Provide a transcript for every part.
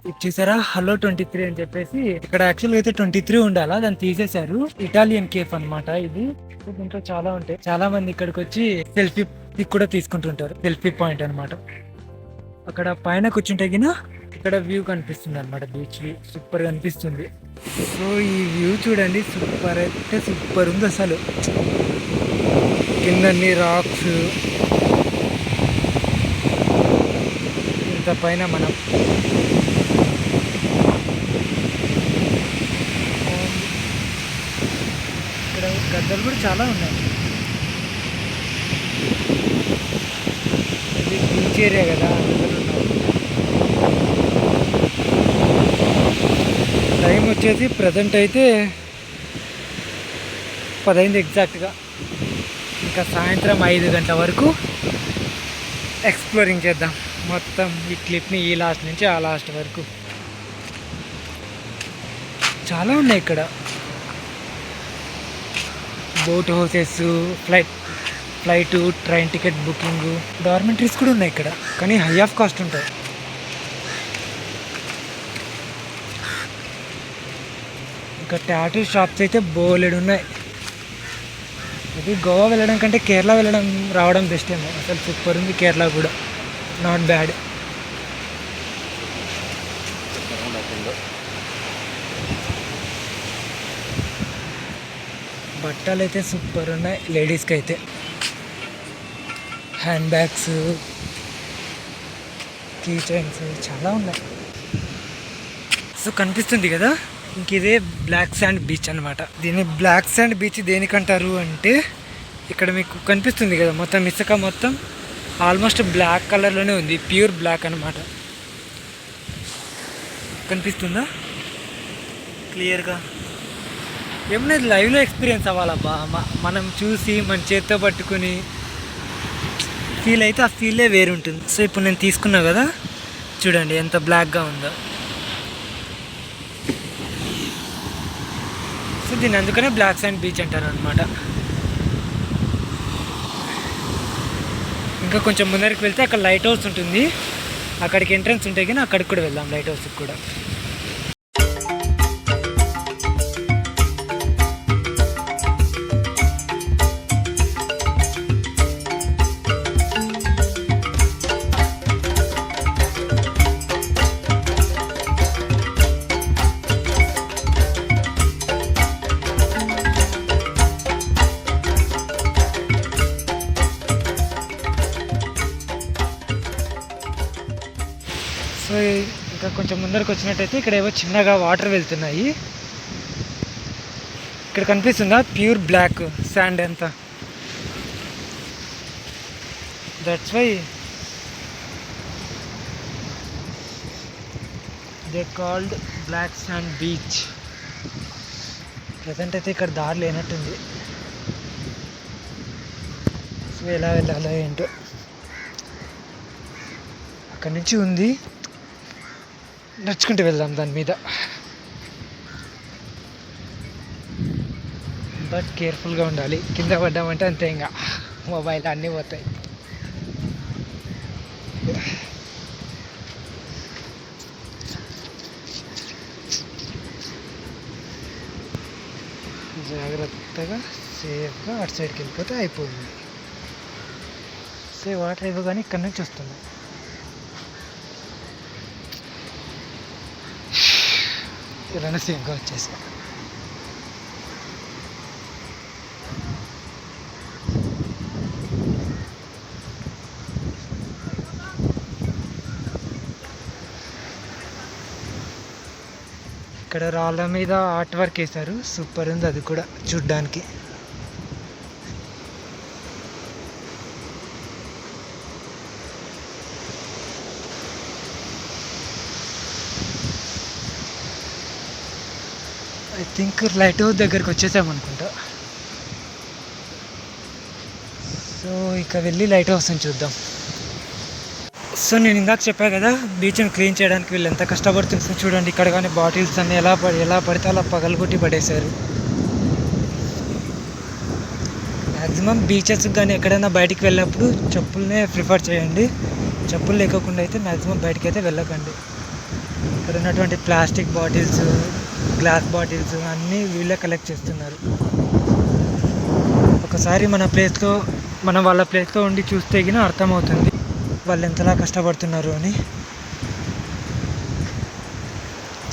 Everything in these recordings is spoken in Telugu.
ఇది చూసారా, హలో 23 అని చెప్పేసి. ఇక్కడ యాక్చువల్గా అయితే 23 ఉండాలా, దాన్ని తీసేశారు. ఇటాలియన్ కేఫ్ అన్నమాట ఇది. దీంట్లో చాలా ఉంటాయి. చాలా మంది ఇక్కడికి వచ్చి సెల్ఫీ పిక్ కూడా తీసుకుంటుంటారు. సెల్ఫీ పాయింట్ అన్నమాట. అక్కడ పైన కూర్చుంటే గిన ఇక్కడ వ్యూ కనిపిస్తుంది అనమాట. బీచ్ వ్యూ సూపర్ గా అనిపిస్తుంది. సో ఈ వ్యూ చూడండి, సూపర్ అయితే సూపర్ ఉంది అసలు. కిందన్ని రాక్స్, ఇంత పైన మనం ఇక్కడ గద్దలు కూడా చాలా ఉన్నాయి. ఇది బీచ్ ఏరియా కదా, అందరూ ఉన్నారు. టైం వచ్చేసి ప్రజెంట్ అయితే 10 అయింది ఎగ్జాక్ట్గా. ఇంకా సాయంత్రం 5 గంటల వరకు ఎక్స్ప్లోరింగ్ చేద్దాం మొత్తం ఈ క్లిప్ని, ఈ లాస్ట్ నుంచి ఆ లాస్ట్ వరకు. చాలా ఉన్నాయి ఇక్కడ. Boat houses, flight train ticket booking, dormitories కూడా ఉన్నాయి ఇక్కడ, కానీ హై ఆఫ్ కాస్ట్ ఉంటాయి. ఇంకా టాటూ షాప్స్ అయితే బోలెడు ఉన్నాయి. ఇది గోవా వెళ్ళడం కంటే కేరళ రావడం బెస్ట్ ఏమో. అసలు సూపర్ ఉంది కేరళ కూడా, నాట్ బ్యాడ్. బట్టలు అయితే సూపర్ ఉన్నాయి లేడీస్కి అయితే. హ్యాండ్ బ్యాగ్స్, కీ చైన్స్ చాలా ఉన్నాయి. సో కనిపిస్తుంది కదా, ఇంక ఇదే బ్లాక్ శాండ్ బీచ్ అనమాట. దీన్ని బ్లాక్ శాండ్ బీచ్ దేనికంటారు అంటే, ఇక్కడ మీకు కనిపిస్తుంది కదా మొత్తం ఇసుక, మొత్తం ఆల్మోస్ట్ బ్లాక్ కలర్లోనే ఉంది, ప్యూర్ బ్లాక్ అనమాట. కనిపిస్తుందా క్లియర్గా? ఏమన్నా లైవ్లో ఎక్స్పీరియన్స్ అవ్వాలబ్బా. మనం చూసి మన చేత్తో పట్టుకుని ఫీల్ అయితే ఆ ఫీలే వేరుంటుంది. సో ఇప్పుడు నేను తీసుకున్నా కదా, చూడండి ఎంత బ్లాక్గా ఉందో. సో దీన్ని అందుకనే బ్లాక్ శాండ్ బీచ్ అంటారు అనమాట. ఇంకా కొంచెం ముందరికి వెళ్తే అక్కడ లైట్ హౌస్ ఉంటుంది, అక్కడికి ఎంట్రన్స్ ఉంటాయి కానీ అక్కడికి కూడా వెళ్దాం, లైట్ హౌస్కి కూడా. సో ఇంకా కొంచెం ముందరకు వచ్చినట్టయితే ఇక్కడ ఏవో చిన్నగా వాటర్ వెళ్తున్నాయి. ఇక్కడ కనిపిస్తుందా ప్యూర్ బ్లాక్ శాండ్ అంతా. That's why they called black sand beach. Present అయితే ఇక్కడ దారి లేనట్టుంది. సో ఎలా వెళ్ళాలో ఏంటో. అక్కడ నుంచి ఉంది, నడుచుకుంటూ వెళ్దాం దాని మీద. బట్ కేర్ఫుల్గా ఉండాలి, కింద పడ్డామంటే అంతే, ఇంకా మొబైల్ అన్నీ పోతాయి. జాగ్రత్తగా సేఫ్గా అటు సైడ్కి వెళ్ళిపోతే అయిపోయింది. వాటర్ ఇవ్వగానే ఇక్కడ నుంచి వస్తుంది. రణసీయంగా వచ్చేసా. ఇక్కడ రాళ్ళ మీద ఆర్ట్ వర్క్ వేశారు, సూపర్ ఉంది అది కూడా చూడ్డానికి. ఐ థింక్ లైట్ హౌస్ దగ్గరికి వచ్చేసామనుకుంటా. సో ఇక వెళ్ళి లైట్ హౌస్ని చూద్దాం. సో నేను ఇందాక చెప్పా కదా, బీచ్ని క్లీన్ చేయడానికి వీళ్ళు ఎంత కష్టపడుతుందో చూడండి. ఇక్కడ కానీ బాటిల్స్ అన్నీ ఎలా పడితే అలా పగలగొట్టి పడేశారు. మ్యాక్సిమం బీచెస్ కానీ ఎక్కడైనా బయటికి వెళ్ళినప్పుడు చెప్పులనే ప్రిఫర్ చేయండి. చెప్పులు లేకుండా అయితే మ్యాక్సిమం బయటికి అయితే వెళ్ళకండి. ఇక్కడ ఉన్నటువంటి ప్లాస్టిక్ బాటిల్స్, గ్లాస్ బాటిల్స్ అన్నీ వీళ్ళే కలెక్ట్ చేస్తున్నారు. ఒకసారి మనం వాళ్ళ ప్లేస్లో ఉండి చూస్తే గిన అర్థమవుతుంది వాళ్ళు ఎంతలా కష్టపడుతున్నారు అని.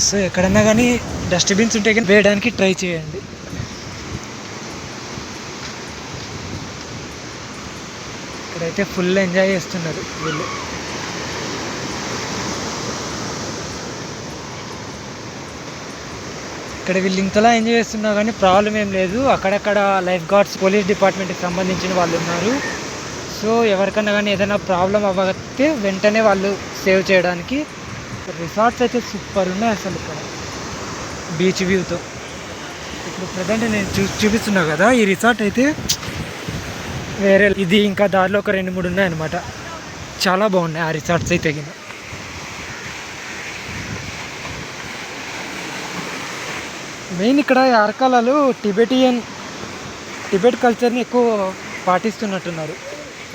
సో ఎక్కడన్నా కానీ డస్ట్బిన్స్ ఉంటే కానీ వేయడానికి ట్రై చేయండి. ఇక్కడైతే ఫుల్ ఎంజాయ్ చేస్తున్నారు వీళ్ళు. ఇక్కడ వీళ్ళు ఇంతలా ఎంజాయ్ చేస్తున్నా కానీ ప్రాబ్లం ఏం లేదు. అక్కడక్కడ లైఫ్ గార్డ్స్, పోలీస్ డిపార్ట్మెంట్కి సంబంధించిన వాళ్ళు ఉన్నారు. సో ఎవరికన్నా కానీ ఏదైనా ప్రాబ్లం అవ్వతే వెంటనే వాళ్ళు సేవ్ చేయడానికి. రిసార్ట్స్ అయితే సూపర్ ఉన్నాయి అసలు. ఇక్కడ బీచ్ వ్యూతో ఇప్పుడు ప్రజెంట్ నేను చూపిస్తున్నా కదా, ఈ రిసార్ట్ అయితే వేరే. ఇది ఇంకా దారిలో ఒక 2-3 ఉన్నాయన్నమాట. చాలా బాగున్నాయి ఆ రిసార్ట్స్ అయితే. మెయిన్ ఇక్కడ యార్కాలలో టిబెట్ కల్చర్ని ఎక్కువ పాటిస్తున్నట్టున్నారు.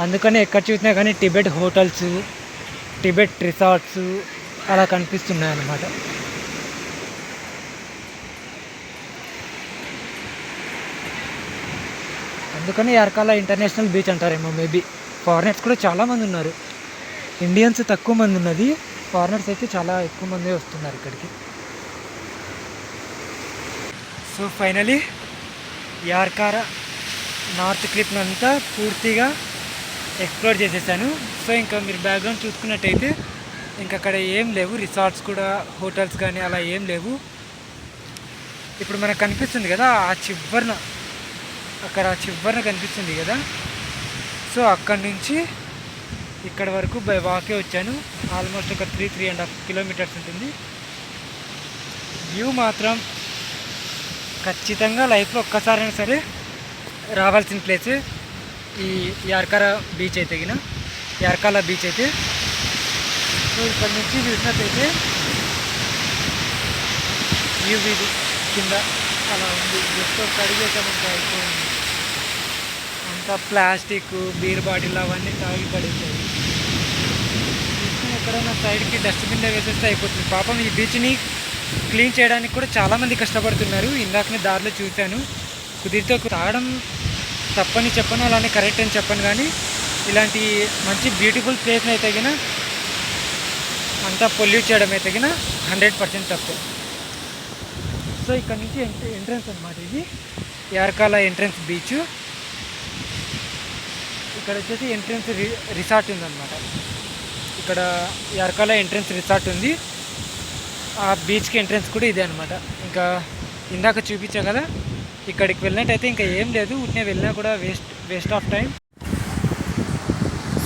అందుకని ఎక్కడ చూసినా కానీ టిబెట్ హోటల్స్, టిబెట్ రిసార్ట్స్ అలా కనిపిస్తున్నాయి అన్నమాట. అందుకని యార్కాలా ఇంటర్నేషనల్ బీచ్ అంటారేమో మేబీ. ఫారినర్స్ కూడా చాలామంది ఉన్నారు. ఇండియన్స్ తక్కువ మంది ఉన్నది, ఫారినర్స్ అయితే చాలా ఎక్కువ మంది వస్తున్నారు ఇక్కడికి. సో ఫైనలీ యార్కారా నార్త్ క్లిప్ని అంతా పూర్తిగా ఎక్స్ప్లోర్ చేసేసాను. సో ఇంకా మీరు బ్యాక్గ్రౌండ్ చూసుకున్నట్టయితే ఇంకా అక్కడ ఏం లేవు, రిసార్ట్స్ కూడా, హోటల్స్ కానీ అలా ఏం లేవు. ఇప్పుడు మనకు కనిపిస్తుంది కదా ఆ చివరన, అక్కడ చివరన కనిపిస్తుంది కదా. సో అక్కడి నుంచి ఇక్కడ వరకు బై వాకే వచ్చాను. ఆల్మోస్ట్ ఒక 3.5 కిలోమీటర్స్ ఉంటుంది. వ్యూ మాత్రం ఖచ్చితంగా లైఫ్లో ఒక్కసారైనా సరే రావాల్సిన ప్లేస్ ఈ యార్కాలా బీచ్ అయితే. సో ఇక్కడ నుంచి చూసినట్టయితే వ్యూ ఇది కింద అలా ఉంది. జస్ట్ ఒక అడిగేసామంటే అయిపోయింది. అంతా ప్లాస్టిక్, బీర్ బాటిల్ అవన్నీ తాగి పడేసాయి. తీసుకుని ఎక్కడైనా సైడ్కి డస్ట్బిన్ వేసేస్తే అయిపోతుంది. పాపం ఈ బీచ్ని క్లీన్ చేయడానికి కూడా చాలామంది కష్టపడుతున్నారు. ఇందాకనే దారిలో చూశాను. కుదిరితే తాగడం తప్పని చెప్పను, అలానే కరెక్ట్ అని చెప్పను, కానీ ఇలాంటి మంచి బ్యూటిఫుల్ ప్లేస్ని అయితే గిన అంతా పొల్యూట్ చేయడం అయితే గిన 100% తప్పు. సో ఇక్కడ నుంచి ఎంట్రన్స్ అన్నమాట. ఇది యార్కాలా ఎంట్రన్స్ బీచ్. ఇక్కడ వచ్చేసి ఎంట్రన్స్ రిసార్ట్ ఉందన్నమాట. ఇక్కడ యార్కాలా ఎంట్రన్స్ రిసార్ట్ ఉంది. ఆ బీచ్కి ఎంట్రన్స్ కూడా ఇదే అనమాట. ఇంకా ఇందాక చూపించా కదా, ఇక్కడికి వెళ్ళినట్టయితే ఇంకా ఏం లేదు, ఉట్నే వెళ్ళినా కూడా వేస్ట్ ఆఫ్ టైం.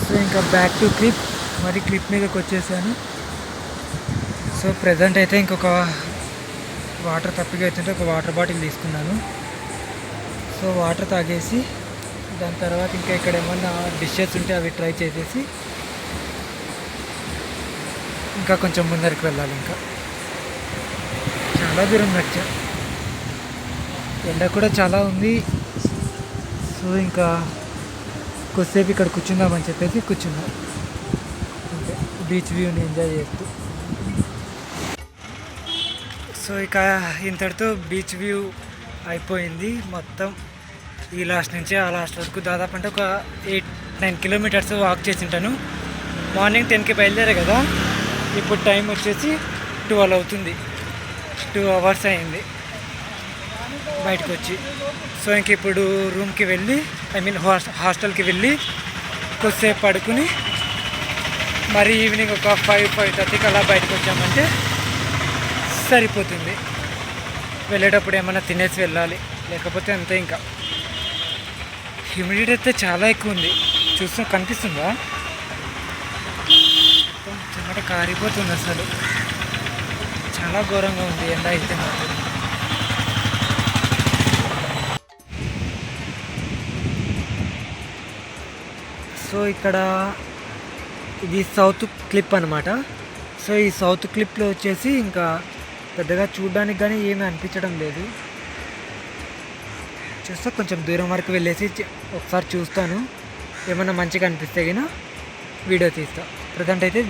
సో ఇంకా బ్యాక్ టు క్లిప్, మరి క్లిప్ మీదకి వచ్చేసాను. సో ప్రజెంట్ అయితే ఇంకొక వాటర్ తప్పిగా అవుతుంటే ఒక వాటర్ బాటిల్ తీసుకున్నాను. సో వాటర్ తాగేసి దాని తర్వాత ఇంకా ఇక్కడ ఏమన్నా డిషెస్ ఉంటే అవి ట్రై చేసేసి ఇంకా కొంచెం ముందరికి వెళ్ళాలి. ఇంకా చాలా దూరం నడిచా, ఎండ కూడా చాలా ఉంది. సో ఇంకా కొద్దిసేపు ఇక్కడ కూర్చుందామని చెప్పేసి కూర్చున్నాం. అంటే బీచ్ వ్యూని ఎంజాయ్ చేస్తూ. సో ఇక ఇంతటితో బీచ్ వ్యూ అయిపోయింది మొత్తం. ఈ లాస్ట్ నుంచి ఆ లాస్ట్ వరకు దాదాపు అంటే ఒక 8-9 కిలోమీటర్స్ వాక్ చేసి ఉంటాను. మార్నింగ్ 10కి బయలుదేరే కదా, ఇప్పుడు టైం వచ్చేసి 12 అవుతుంది. 2 అవర్స్ అయింది బయటకు వచ్చి. సో ఇంక ఇప్పుడు రూమ్కి వెళ్ళి, హాస్టల్కి వెళ్ళి కొద్దిసేపు పడుకుని మరి ఈవినింగ్ ఒక 5-5:30కి అలా బయటకు వచ్చామంటే సరిపోతుంది. వెళ్ళేటప్పుడు ఏమైనా తినేసి వెళ్ళాలి, లేకపోతే అంతే. ఇంకా హ్యూమిడిటీ అయితే చాలా ఎక్కువ ఉంది. కనిపిస్తుందా? చెమట కారిపోతుంది అసలు, చాలా ఘోరంగా ఉంది ఎండ అయితే మాత్రం. సో ఇక్కడ ఇది సౌత్ క్లిప్ అనమాట. సో ఈ సౌత్ క్లిప్లో వచ్చేసి ఇంకా పెద్దగా చూడడానికి కానీ ఏమీ అనిపించడం లేదు. చూస్తే కొంచెం దూరం వరకు వెళ్ళేసి ఒకసారి చూస్తాను. ఏమన్నా మంచిగా అనిపిస్తే గిన వీడియో తీస్తా. ప్రజెంట్ అయితే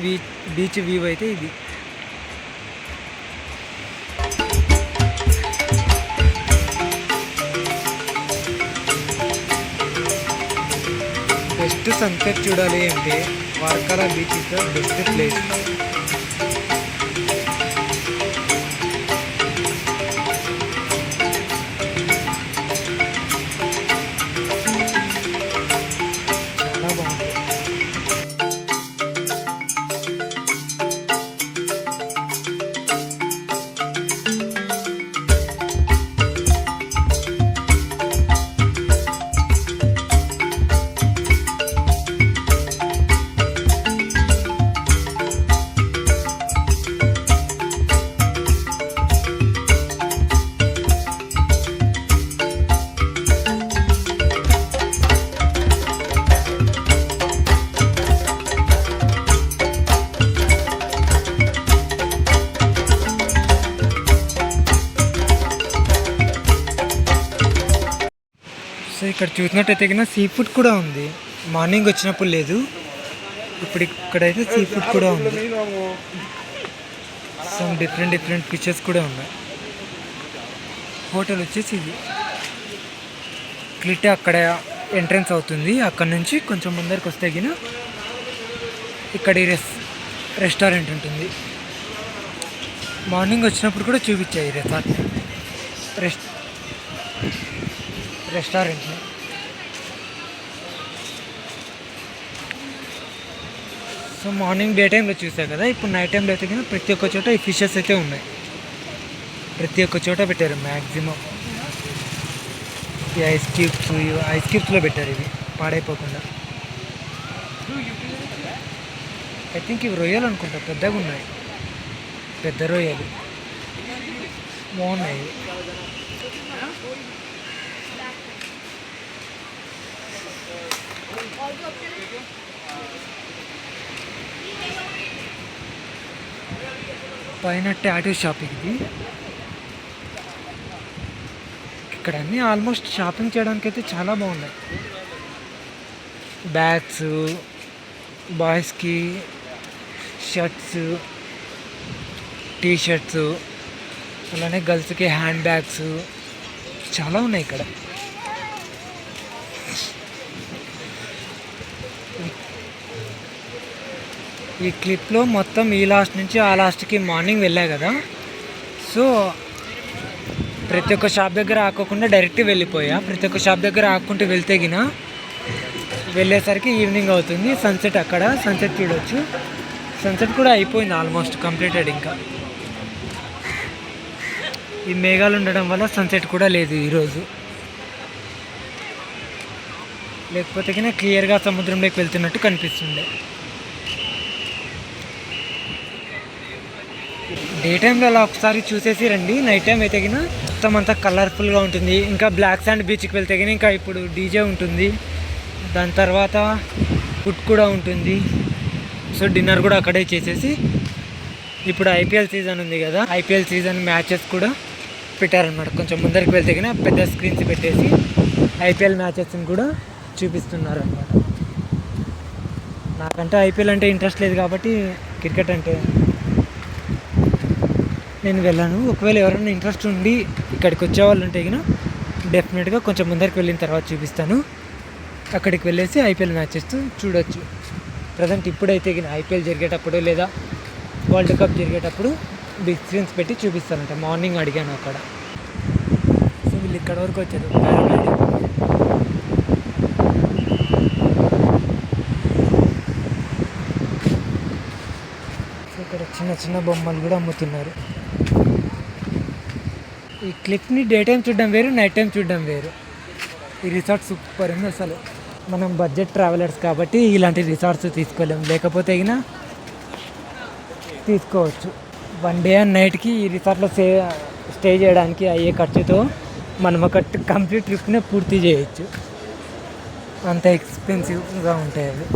బీచ్ వ్యూ అయితే ఇది. బెస్ట్ సన్సెట్ చూడాలి అంటే Varkala beach is the best place. చాలా బాగుంది. సో ఇక్కడ చూసినట్టయితే కన్నా సీ ఫుడ్ కూడా ఉంది. మార్నింగ్ వచ్చినప్పుడు లేదు, ఇప్పుడు ఇక్కడైతే సీ ఫుడ్ కూడా ఉంది. సమ్ డిఫరెంట్ ఫిషెస్ కూడా ఉన్నాయి. హోటల్ వచ్చేసి ఇది క్లిట్ అక్కడ ఎంట్రన్స్ అవుతుంది. అక్కడ నుంచి కొంచెం ముందరికి వస్తే గిన ఇక్కడ రెస్టారెంట్ ఉంటుంది. మార్నింగ్ వచ్చినప్పుడు కూడా చూపించాయి రెస్టారెంట్ని. సో మార్నింగ్ డే టైంలో చూసా కదా, ఇప్పుడు నైట్ టైంలో అయితే కానీ ప్రతి ఒక్క చోట ఈ ఫిషెస్ అయితే ఉన్నాయి. ప్రతి ఒక్క చోట పెట్టారు మ్యాక్సిమం. ఈ ఐస్ క్యూబ్స్లో పెట్టారు ఇవి పాడైపోకుండా. ఐ థింక్ ఇవి రొయ్యలు అనుకుంటా, పెద్దగా ఉన్నాయి, పెద్ద రొయ్యలు బాగున్నాయి. పైన టాటూ షాప్ ఇది. ఇక్కడ అన్నీ ఆల్మోస్ట్ షాపింగ్ చేయడానికి అయితే చాలా బాగున్నాయి. బ్యాగ్స్, బాయ్స్కి షర్ట్స్, టీషర్ట్స్, అలానే గర్ల్స్కి హ్యాండ్ బ్యాగ్స్ చాలా ఉన్నాయి ఇక్కడ. ఈ క్లిప్లో మొత్తం ఈ లాస్ట్ నుంచి ఆ లాస్ట్కి మార్నింగ్ వెళ్ళా కదా, సో ప్రతి ఒక్క షాప్ దగ్గర ఆకోకుండా డైరెక్ట్ వెళ్ళిపోయా. ప్రతి ఒక్క షాప్ దగ్గర ఆకుంటూ వెళ్తే గిన వెళ్ళేసరికి ఈవినింగ్ అవుతుంది. సన్సెట్ అక్కడ సన్సెట్ చూడవచ్చు. సన్సెట్ కూడా అయిపోయింది, ఆల్మోస్ట్ కంప్లీటెడ్. ఇంకా ఈ మేఘాలు ఉండడం వల్ల సన్సెట్ కూడా లేదు ఈరోజు. లేకపోతే కింద క్లియర్గా సముద్రంలోకి వెళ్తున్నట్టు కనిపిస్తుండే. డే టైంలో అలా ఒకసారి చూసేసి రండి. నైట్ టైం అయితే కింద మొత్తం అంతా కలర్ఫుల్గా ఉంటుంది. ఇంకా బ్లాక్ శాండ్ బీచ్కి వెళ్తే కానీ ఇంకా ఇప్పుడు డీజే ఉంటుంది, దాని తర్వాత ఫుడ్ కూడా ఉంటుంది. సో డిన్నర్ కూడా అక్కడే చేసేసి, ఇప్పుడు ఐపీఎల్ సీజన్ ఉంది కదా, ఐపీఎల్ సీజన్ మ్యాచెస్ కూడా పెట్టారనమాట. కొంచెం ముందరికి వెళ్తే కానీ పెద్ద స్క్రీన్స్ పెట్టేసి ఐపీఎల్ మ్యాచెస్ని కూడా చూపిస్తున్నారు అనమాట. నాకంటే ఐపీఎల్ అంటే ఇంట్రెస్ట్ లేదు కాబట్టి క్రికెట్ అంటే నేను వెళ్ళాను. ఒకవేళ ఎవరైనా ఇంట్రెస్ట్ ఉండి ఇక్కడికి వచ్చేవాళ్ళు ఉంటే గిన డెఫినెట్గా కొంచెం ముందరికి వెళ్ళిన తర్వాత చూపిస్తాను. అక్కడికి వెళ్ళేసి ఐపీఎల్ మ్యాచెస్ చూడొచ్చు. ప్రజెంట్ ఇప్పుడైతే గిన ఐపీఎల్ జరిగేటప్పుడు లేదా వరల్డ్ కప్ జరిగేటప్పుడు బిగ్ స్క్రీన్స్ పెట్టి చూపిస్తానంట. మార్నింగ్ అడిగాను అక్కడ. సో వీళ్ళు ఇక్కడ వరకు వచ్చారు. సో ఇక్కడ చిన్న చిన్న బొమ్మలు కూడా అమ్ముతున్నారు. ఈ క్లిప్ని డే టైం చూడడం వేరు, నైట్ టైం చూడడం వేరు. ఈ రిసార్ట్ సూపర్ ఉంది అసలు. మనం బడ్జెట్ ట్రావెలర్స్ కాబట్టి ఇలాంటి రిసార్ట్స్ తీసుకోలేము, లేకపోతే అయినా తీసుకోవచ్చు. 1 డే అండ్ నైట్కి ఈ రిసార్ట్లో స్టే చేయడానికి అయ్యే ఖర్చుతో మనం ఒక కంప్లీట్ ట్రిప్నే పూర్తి చేయొచ్చు. అంత ఎక్స్పెన్సివ్గా ఉంటాయి అవి.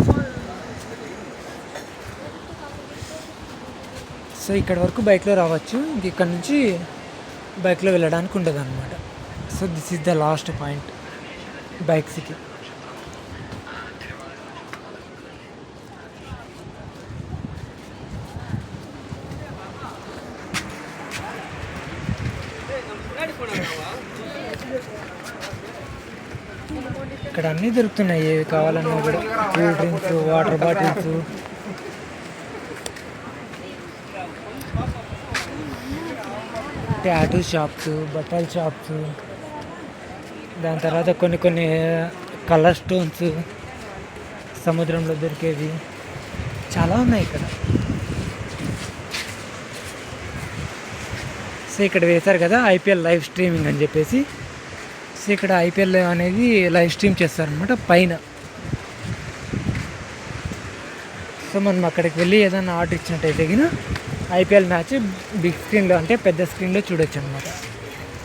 సో ఇక్కడ వరకు బైక్లో రావచ్చు, ఇంక ఇక్కడ నుంచి బైక్లో వెళ్ళడానికి ఉండదు అనమాట. So this is the last point. బైక్స్కి. ఇక్కడ అన్నీ దొరుకుతున్నాయి, ఏవి కావాలన్నా కూడా. Cool drinks, water bottles, tattoo shops, బట్టల షాప్స్, దాని తర్వాత కొన్ని కొన్ని కలర్ స్టోన్స్, సముద్రంలో దొరికేవి చాలా ఉన్నాయి ఇక్కడ. సో ఇక్కడ వేశారు కదా ఐపీఎల్ లైవ్ స్ట్రీమింగ్ అని చెప్పేసి. సో ఇక్కడ ఐపీఎల్ అనేది లైవ్ స్ట్రీమ్ చేస్తారనమాట పైన. సో మనం అక్కడికి వెళ్ళి ఏదైనా ఆర్డర్ ఇచ్చినట్టయితే గిన ఐపీఎల్ మ్యాచ్ బిగ్ స్క్రీన్లో, అంటే పెద్ద స్క్రీన్లో చూడొచ్చు అనమాట.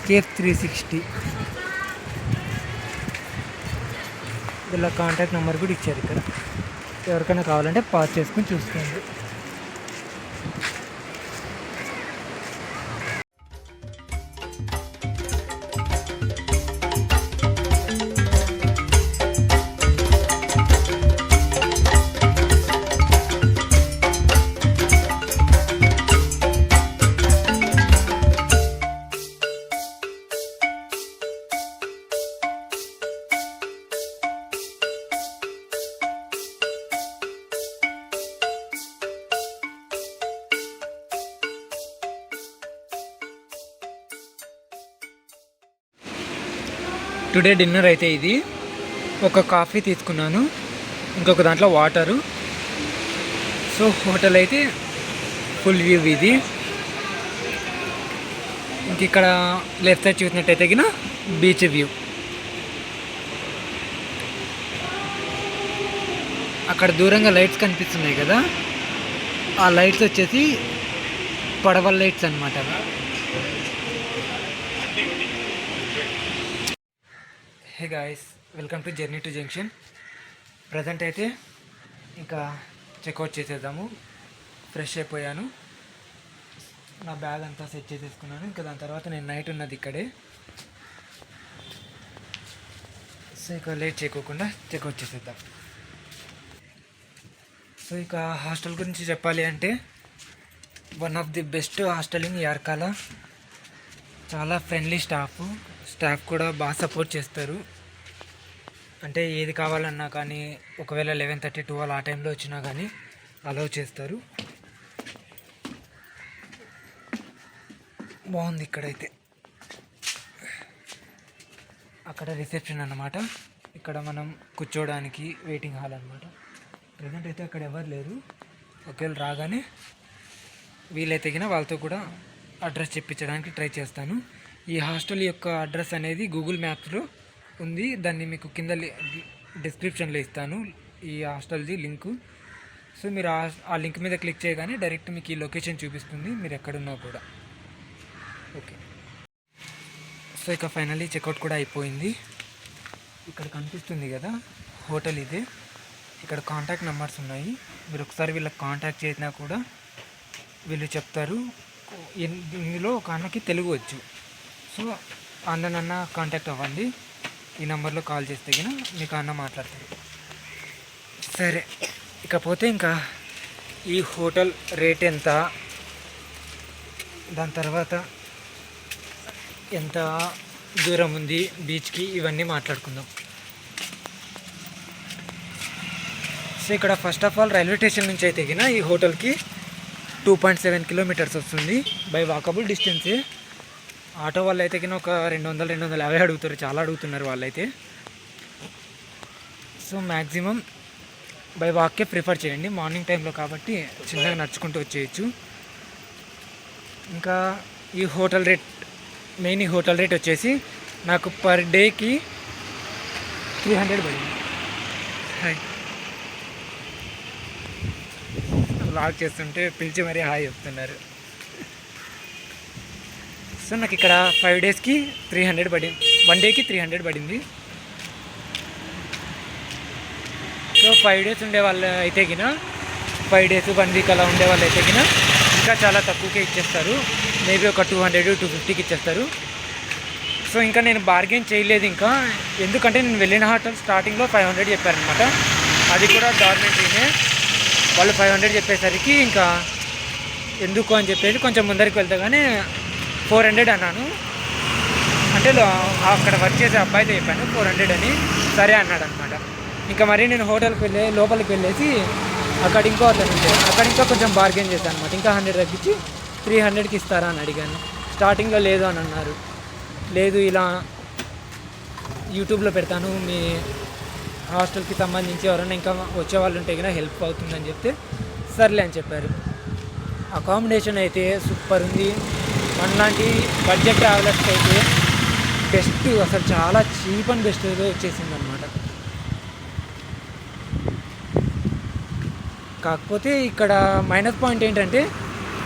కేఎఫ్ 360. ఇలా కాంటాక్ట్ నెంబర్ కూడా ఇచ్చారు ఇక్కడ, ఎవరికైనా కావాలంటే పాస్ చేసుకుని చూసుకోండి. టుడే డిన్నర్ అయితే ఇది. ఒక కాఫీ తీసుకున్నాను, ఇంకొక దాంట్లో వాటరు. సో హోటల్ అయితే ఫుల్ వ్యూ ఇది. ఇంక ఇక్కడ లెఫ్ట్ సైడ్ చూసినట్టయితే గిన బీచ్ వ్యూ. అక్కడ దూరంగా లైట్స్ కనిపిస్తున్నాయి కదా, ఆ లైట్స్ వచ్చేసి పడవల లైట్స్ అన్నమాట. Hey guys, welcome to journey to junction. Present అయితే ఇంకా చెక్అవుట్ చేసేద్దాము. ఫ్రెష్ అయిపోయాను, నా బ్యాగ్ అంతా సెట్ చేసేసుకున్నాను. ఇంకా దాని తర్వాత నేను నైట్ ఉన్నది ఇక్కడే. సో ఇక లేట్ చేయకోకుండా చెక్అవుట్ చేసేద్దాం. సో ఇక హాస్టల్ గురించి చెప్పాలి అంటే one of the best hostel in Varkala. చాలా ఫ్రెండ్లీ స్టాఫ్ కూడా బాగా సపోర్ట్ చేస్తారు. అంటే ఏది కావాలన్నా కానీ, ఒకవేళ 11:30, 12 ఆ టైంలో వచ్చినా కానీ అలౌ చేస్తారు. బాగుంది ఇక్కడైతే. అక్కడ రిసెప్షన్ అన్నమాట, ఇక్కడ మనం కూర్చోవడానికి వెయిటింగ్ హాల్ అన్నమాట. ప్రజెంట్ అయితే అక్కడ ఎవరు లేరు. ఒకవేళ రాగానే వీలైతే వాళ్ళతో కూడా అడ్రస్ చెప్పించడానికి ట్రై చేస్తాను. ఈ హాస్టల్ యొక్క అడ్రస్ అనేది గూగుల్ మ్యాప్స్లో ఉంది, దాన్ని మీకు కింద డిస్క్రిప్షన్లో ఇస్తాను, ఈ హాస్టల్ది లింకు. సో మీరు ఆ లింక్ మీద క్లిక్ చేయగానే డైరెక్ట్ మీకు ఈ లొకేషన్ చూపిస్తుంది, మీరు ఎక్కడున్నా కూడా. ఓకే, సో ఇక ఫైనల్లీ చెక్అవుట్ కూడా అయిపోయింది. ఇక్కడ కనిపిస్తుంది కదా హోటల్ ఇదే. ఇక్కడ కాంటాక్ట్ నెంబర్స్ ఉన్నాయి, మీరు ఒకసారి వీళ్ళకి కాంటాక్ట్ చేసినా కూడా వీళ్ళు చెప్తారు. ఇందులో ఒక అన్నకి తెలుగు వచ్చు, సో అన్న కాంటాక్ట్ అవ్వండి. ఈ నెంబర్లో కాల్ చేస్తే గిన మీకు అన్న మాట్లాడతారు. సరే, ఇకపోతే ఇంకా ఈ హోటల్ రేట్ ఎంత, దాని తర్వాత ఎంత దూరం ఉంది బీచ్కి, ఇవన్నీ మాట్లాడుకుందాం. సో ఇక్కడ first of all railway station నుంచి అయితే గిన ఈ హోటల్కి 2.7 కిలోమీటర్స్ వస్తుంది బై వాకబుల్ డిస్టెన్సే. ఆటో వాళ్ళు అయితే కింద ఒక 200-250 అడుగుతారు, చాలా అడుగుతున్నారు వాళ్ళైతే. సో మ్యాక్సిమం బై వాక్కే ప్రిఫర్ చేయండి, మార్నింగ్ టైంలో కాబట్టి చిన్నగా నడుచుకుంటూ వచ్చేయచ్చు. ఇంకా ఈ హోటల్ రేట్, మెయిన్ ఈ హోటల్ రేట్ వచ్చేసి నాకు పర్ డేకి 300 పడింది. లాక్ చేస్తుంటే పిలిచి మరీ హాయ్ చెప్తున్నారు. సో నాకు ఇక్కడ 5 డేస్కి 300 పడింది, 1 డేకి 300 పడింది. సో 5 డేస్ ఉండే వాళ్ళు అయితే గిన, 5 డేస్ 1 వీక్ అలా ఉండే వాళ్ళు అయితే గిన ఇంకా చాలా తక్కువకే ఇచ్చేస్తారు. మేబీ ఒక 200-250కి ఇచ్చేస్తారు. సో ఇంకా నేను బార్గెన్ చేయలేదు ఇంకా, ఎందుకంటే నేను వెళ్ళిన హోటల్ స్టార్టింగ్లో 500 చెప్పారనమాట. అది కూడా డార్మెంటరీనే. వాళ్ళు 500 చెప్పేసరికి ఇంకా ఎందుకు అని చెప్పేసి కొంచెం ముందరికి వెళ్తాగానే 400 అన్నాను. అంటే అక్కడ వర్క్ చేసే అబ్బాయితో చెప్పాను 400 అని, సరే అన్నాడు అనమాట. ఇంకా మరి నేను హోటల్కి లోపలికి వెళ్ళేసి అక్కడ ఇంకో అతను ఉంటే అక్కడ ఇంకా కొంచెం బార్గెన్ చేశాను అనమాట. ఇంకా 100 తగ్గించి 300కి ఇస్తారా అని అడిగాను. స్టార్టింగ్లో లేదు అని అన్నారు. లేదు, ఇలా యూట్యూబ్లో పెడతాను, మీ హాస్టల్కి సంబంధించి ఎవరైనా ఇంకా వచ్చేవాళ్ళు ఉంటే కన్నా హెల్ప్ అవుతుందని చెప్తే సర్లే అని చెప్పారు. అకామిడేషన్ అయితే సూపర్ ఉంది. మనలాంటి బడ్జెట్ ట్రావెలర్స్కి అయితే బెస్ట్, అసలు చాలా చీప్ అండ్ బెస్ట్గా వచ్చేసింది అనమాట. కాకపోతే ఇక్కడ మైనస్ పాయింట్ ఏంటంటే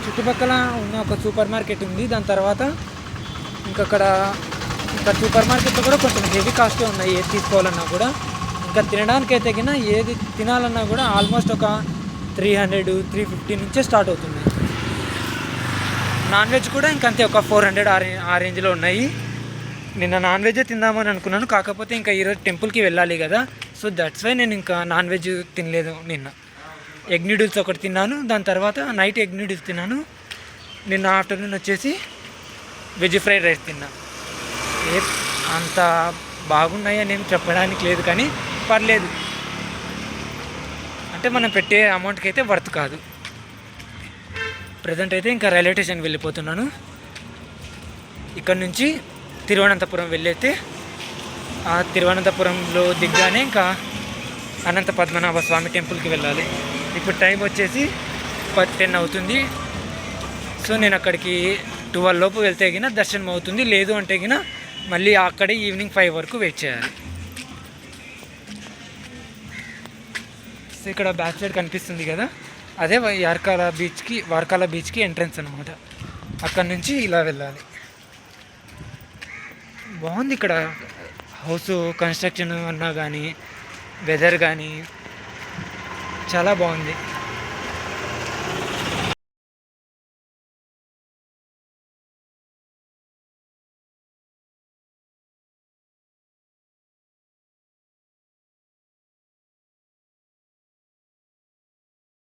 చుట్టుపక్కల ఉన్న ఒక సూపర్ మార్కెట్ ఉంది. దాని తర్వాత ఇక్కడ సూపర్ మార్కెట్లో కూడా కొంచెం హెవీ కాస్టే ఉన్నాయి ఏది తీసుకోవాలన్నా కూడా. ఇంకా తినడానికైతే కింద ఏది తినాలన్నా కూడా ఆల్మోస్ట్ ఒక 300, 350 నుంచే స్టార్ట్ అవుతున్నాయి. నాన్ వెజ్ కూడా ఇంకంతే ఒక 400 ఆ రేంజ్లో ఉన్నాయి. నిన్న నాన్ వెజ్ తిందామని అనుకున్నాను, కాకపోతే ఇంకా ఈరోజు టెంపుల్కి వెళ్ళాలి కదా, సో దట్స్ వై నేను ఇంకా నాన్ వెజ్ తినలేదు. నిన్న ఎగ్ నూడిల్స్ ఒకటి తిన్నాను, దాని తర్వాత నైట్ ఎగ్ నూడిల్స్ తిన్నాను. నిన్న ఆఫ్టర్నూన్ వచ్చేసి వెజ్ ఫ్రైడ్ రైస్ తిన్నా. అంత బాగున్నాయి అని ఏం చెప్పడానికి లేదు, కానీ పర్లేదు. అంటే మనం పెట్టే అమౌంట్కి అయితే వర్త్ కాదు. ప్రజెంట్ అయితే ఇంకా రైల్వే స్టేషన్కి వెళ్ళిపోతున్నాను. ఇక్కడ నుంచి తిరువనంతపురం వెళ్ళైతే ఆ తిరువనంతపురంలో దిగ్గానే ఇంకా అనంత పద్మనాభ స్వామి టెంపుల్కి వెళ్ళాలి. ఇప్పుడు టైం వచ్చేసి 10 అవుతుంది. సో నేను అక్కడికి 12 లోపు వెళ్తే గిన దర్శనం అవుతుంది. లేదు అంటే గిన మళ్ళీ అక్కడే ఈవినింగ్ 5 వరకు వెయిట్ చేయాలి. సో ఇక్కడ బ్యాక్ సైడ్ కనిపిస్తుంది కదా, అదే వార్కాల బీచ్కి ఎంట్రన్స్ అనమాట. అక్కడ నుంచి ఇలా వెళ్ళాలి. బాగుంది ఇక్కడ హౌస్ కన్స్ట్రక్షన్ అన్నా కానీ, వెదర్ కానీ చాలా బాగుంది.